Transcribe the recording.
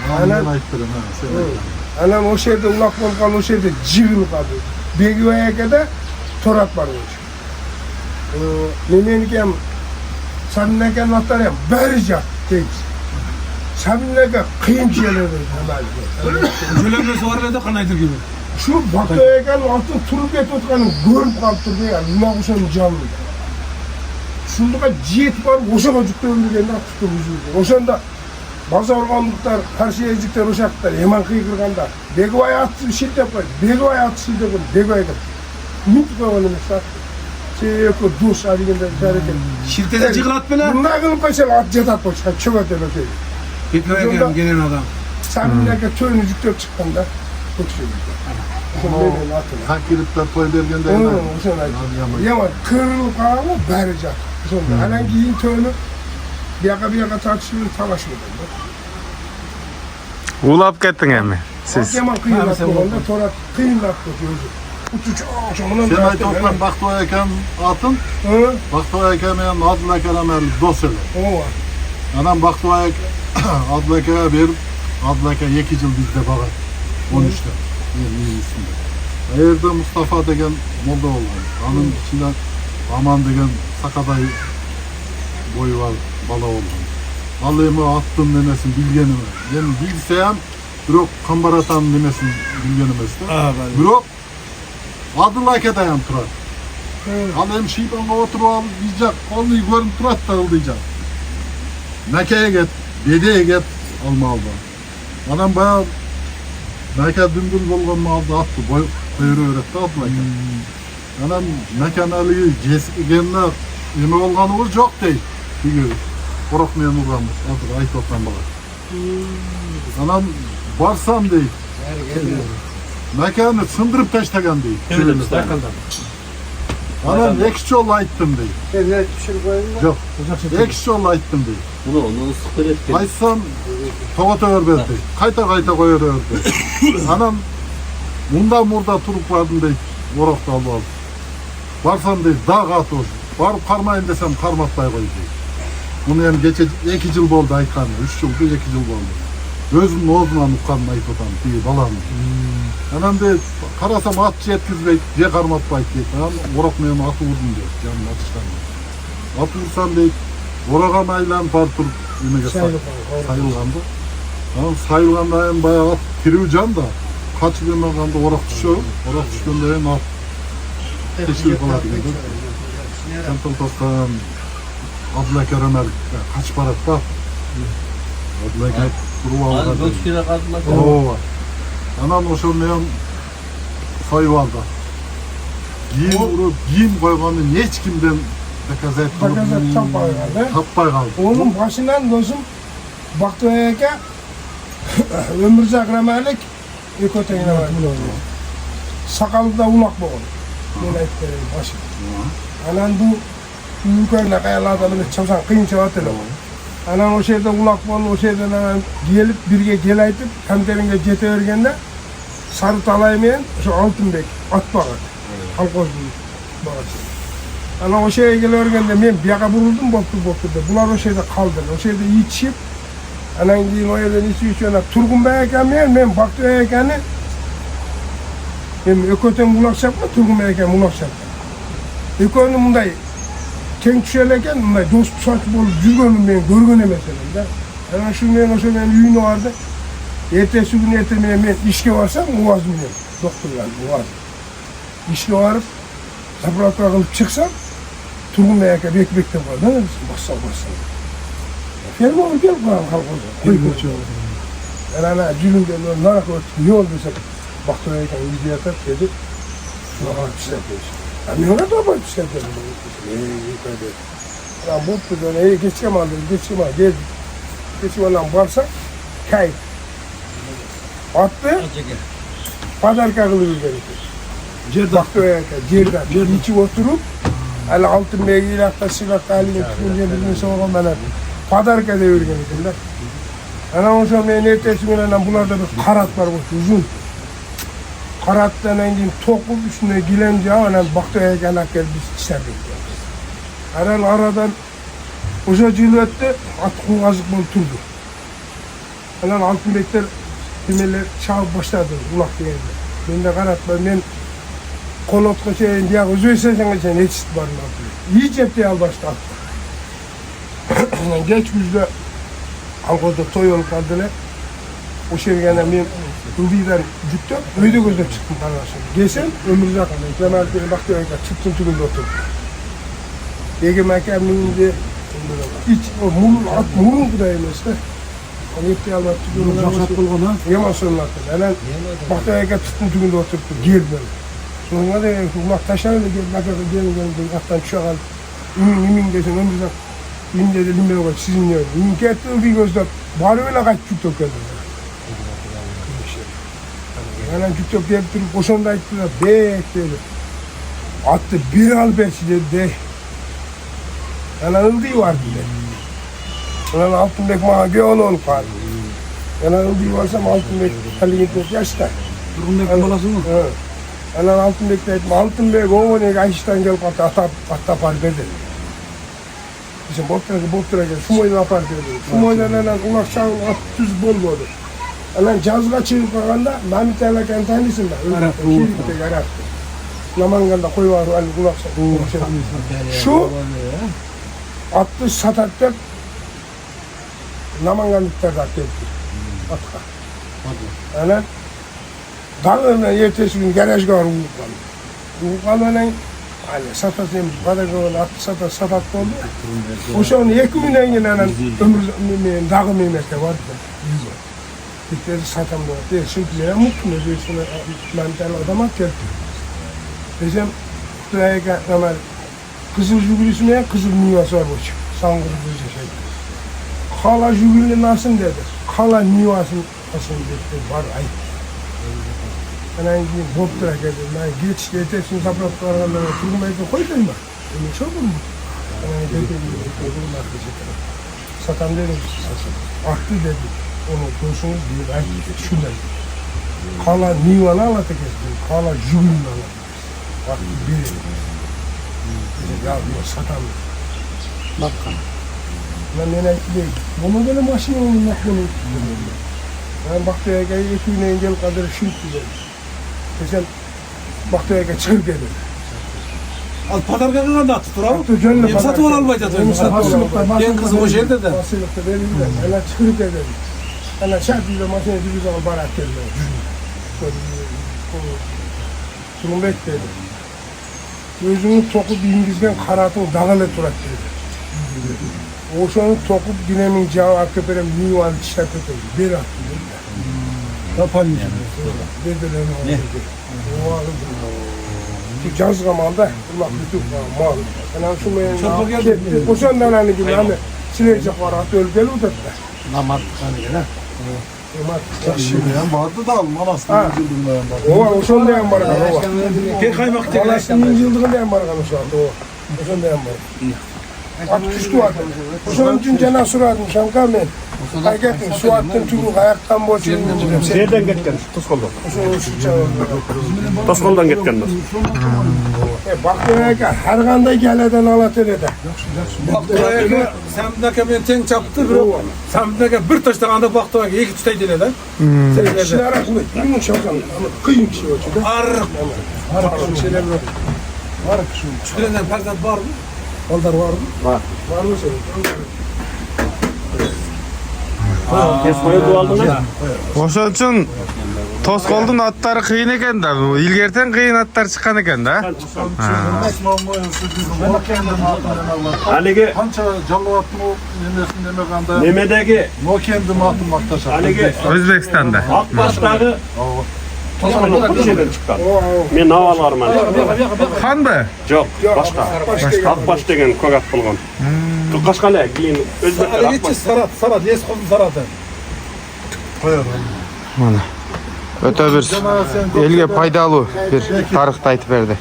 Ben ayıttırım ha. Anam o şeyde ulak volkan o şeyde civil kaldı. Begivaya kadar torat var olmuş. Nemenikem Sabinlerken notlarım bericak değil. Sabinlerken kıyım şeyler dedi. Üzülemesi var ya da kanaydır gibi. Şu baktayken altın turup et otkanı görüp kaptırdı ya. Luna kuşanın canlı. Şundaga ciyet var, oşa bacıkta öldürgende tuttu vücudu. Oşanda bazı organlıklar, karşı ezikler, oşaklar, hemen kıykırganda. Begivaya attı şilt yapar, begivaya attı şilt yapar, begivaya attı. Mint koyalım işte. Yok duş aliginde hareket. Şirkete çıkılat bile. Bunlar kılıp kaçar at cetat boş. Çok öteli öteli. Hikmaya gelen adam. Sabinlerken töyünü cüktör çıkkanda çok şey Hak giripler koy bergende Yaman kırılıp kalanı bericak. Alan giyin töyünü bir yaka tartışılır talaşmıyor. Ulap kettin emi siz. Yaman kıyınlat koyanda sonra kıyınlat koyuyor. Sen ayet otlan baktıvayken atın, baktıvayken benim adlaka ramel dosyalar. Anam baktıvayken adlakaya verip, adlaka 2 yıl bizde bakar. 13'te, 20'sinde. Evde Mustafa degen molda olgan. Anın içinde Aman degen sakaday boyu var, bala olgan. Balığımı attım demesin, bilgenimi. Yani bilseyem, bürok kambaratan demesin, bilgenimesi. Bürok Adılaka dayan turar. Alayım şiipanla oturup diyecek, vallahi görüp turat da diyecek. Mekke'ye git, dedeye git, alma aldı. Adam bayağı Mekke dümbül bolganını aldı, attı, buyruğu öğretti, Adılaka. Adam Mekke'nin aliyi genler, yeme olganı var, yok değil. Bir gün, korkmayan uğramış, adı, ayet otlan bakar. Adam barsam değil. Mekanı sındırıp peştegen değil. Evet, Anam ekşi yolla ayttım değil. Evet, bir şey koyayım mı? Yok, ekşi yolla ayttım değil. Onu sıkır etken. Aytsam tavata örberdi. Kayta koyar örberdi. Anam munda murda turup vardım değil. Orokta aldı. Varsam değil, dağ katı olsun. Varıp karmayın desem karmatmaya koy değil. Bunu yani geçe 2 yıl oldu aytkanı. 3 yıldı, 2 yıl oldu. Gözümün oğzuna nukkanın aytotan diye balam. Anam de karasam at yetkizbeyt, diye karmatbayt deyip. Anam orakmayan atı vurdum diyor. Yanım atıştan. At vursam deyip, oragan aylan partur ümege sayılgandı. Anam sayılganda en bayağı at tiriucan da, kaç bilmeganda orak düşüyor. Orak düşkönde en at teşkil kaladı dedi. Kentil tostan Adlaka Ömer kaç parat var? Adlaka kuru aldı. Abi 5 kere kazmak. Oo. Anam o şunlayan sayvalda. Giyim koyganı hiç kimden dekazet kılıp tappay kaldı. Onun başından dostum baktığıya Ömürzak Ramelik ekoteyine var. Sakalı da ulak boğun. Ben ettirelim başı. Anan bu yukarıda kayalardan bir çalışan kıyın çavatıyla var. Anan o şeyde ulak boğun, o şeyden anan gelip birge gelaytıp kanterine jete örgende sarı talaymayan şu altın bek at bağır. Halkoz bağır. Anan o şeye gel örgende men bir yaka vuruldum boktu da. Bunlar o şeyde kaldı. O şeyde yetişip anan giyin o yerden içiyor. Turgun Beyken men baktı Beyken'i hem ökoten bulak çapma, Turgun Beyken bulak çapma. Ökoten bunday tenk düşerken bunday dost saçı bol cügönüm ben görgün emeselim de. Yani şu men o şey men üyünü vardı. Ertesi gün men işke varsam uvazım men. Doktorlar uvaz. İşke varıp laboratuvar kılıp çıksam Turgun Beyken bekte var. Ne dersin? Bassal. Fermi olur gel bakalım halkoza. Koy koçuyor. Yani ana cülümden narak örtü ne olduysa baktı Beyken yüzü yatar dedi. Şuna bak pisler demiş. Yani ona da bak pisler demiş. Yukarıda. Lan mutlu döne geçeceğim aldım. Geldik. Geçeceğim lan varsa kayıp. Attı. Pazar kakılı bir gerekir. Baktı Beyken cerden. İçi oturup hele altın beygili hatta sigorta haline tutunca bizim sonra bana Padarka devirgenlikler. Ana o zaman ben ertesi gün bunlarda bir karat var uzun. Karattan engin tokul üstüne gilence ana baktı gel biz çiserdik. Aradan uca cilvetti at kuvazık bol turdu. Anan Altınbekler demeler çağıp başladı ulak degende. Ben de karatma, ben kolotqa çeyin diye özüysesene çeyin yetişti barın Altınbek. İyi cepte al başladı. Geç güzde Ankara'da toy olup kaldılar. O şergene men Ildıy'dan cüktüm, öyle gözle çıktım kardeşim. Gelsem ömürde kaldım. Cemaletlerin baktı öyle çıktım tügünde oturdum. Egemek emninde hiç o murun kuda emas da. Onu hep almak tügünde. Jaksat bolğon ha. Yaman sorunlattı. Hemen baktı öyle çıktım tügünde oturdum. Geldim. Sonra da ulak taşarı da geldim. Attan düşe kaldım. İmin desin ömürde. İmin dedi limbe var sizin diyor. İmin ketti Ildıy'ı gözle. Bari öyle kaç cüktüm geldim. Hemen cüktök gelip durup koşanda ayttılar, bek dedi. Attı bir al belki dedi. Hemen Ildı'yı vardı dedi. Hemen Altınbek bana bir oğlu olup kaldı. Hemen Ildı'yı varsam Altınbek 54 yaşta. Durumdaki balası mı? Evet. Hemen Altınbek dedim, Altınbek oğlu ne Ayşe'den gelip atapar dedi. Bizim boptura geldi, Sumoy'dan apar dedi. Sumoy'dan hemen ulak çağın at tüz bol oldu. Hemen cazga çıkıp kalganda Mahmut Erlaken tanısın da. Arap, Kirlikte yarattı. Namanganda koy var, Ali kulaksa. Şu attı satattık. Namanganlıklar da geldi. Atka. Hemen dağlarına ertesi gün garajga var Uğurkan'ı. Uğurkan'la hani satatayım, Badagava'nın attı satat oldu. O şu an 2 günden yine ömür dağım yemekte vardı. Dikleri satamdı. Değil, şimdi ne mutlu ne diyorsun, mental adama geldi. Diyeceğim, buraya hemen kızıl jübilisi ne, kızıl nüvası var bu çık. Sangır kızı şey. Kala jübili nasıl dedi, kala nüvası nasıl dedi, var ay. Ben gideyim, boptura geldim, ben geç yetersin sapratlarına turmayı da koydum mu? Öyle çok mu? Ben dedim, satam dedim, aktı dedi. Onu görürsünüz diye ben şundan. Kala nivalı anlatı kestim, kala jübülünü anlatı. Bak biri. Ya diyor satan. Bakkan. Ben nene değil. Bunu böyle maşine olun nakbunu. Ben baktıya gel yekûne engel kadar şült dedim. Desem baktıya gel çır dedim. Al padarga qilganda tuttur al. Canlı Hem satib olmayacak. Gen kızı o yerde de. Basılıkta verildi. Hele çır dedim. Hele şartıyla maşine bir zaman barak geldi. Turumbeek dedi. Özünü tokup İngilizden karatın dağılı turak dedi. Oşanı tokup dinemin cağı akıperem nüvan işler kötü. Bir attı dedi. Kapanıyor. Dediler ne oldu dedi. O alın. Caz zamanında ulak bütün mal. Yani şu meyen oşandan hani gibi hani silecek var atı ölgeli uzattı. Namaz kanı ha. Şimdiyen vardı da Manastır'ın yıldığından vardı. O son dayan var kan o. Bir kaymak değil. Manastır'ın yıldığından dayan var kan o şu anda o. O son dayan var. At küstü vardı. O son için cana suradım şanka men. Harekettin su attın turu ayaktan boşun. Nereden gitken? Toskol'dan. O son şu çağırdı. Toskol'dan gitken. Baktıya her kanda geleden alatır ede. Baktıya samdaka men teng çaptı bir. Samdaka bir taştaganda baktıya iki tutay diledi. Kişiler arasında bir şakan. Kıyın kişi o çocuk. Arık. Arap şeyler var. Var kişi. Şükürden farzat var mı? Aldar var mı? Var. Var mı senin? Esmo'yu dualdın ha? Oşon üçün Toskol'dun attары kıyın eken da, bu ilgerten kıyın attar çıkan eken da. Osman Moyası bizim o kendim atımdan Allah. Haligi Kança Jallovat'ın o nemesini demekanda Nemedegi o kendim atım maktaşar. haligi Özbekistan'da. Akbaş'tagı Toskol'un bu şeyden çıkan. Men havalarım hani. Han mı? Yok, başka. Akbaş degen kogat bulgan. Kaşkale, keyin Özbekler Ali Akbaş. geçti sarat, yes kızın saratı. Koyar. Öte bir elge paydalı bir tarıkta aytıp berdi.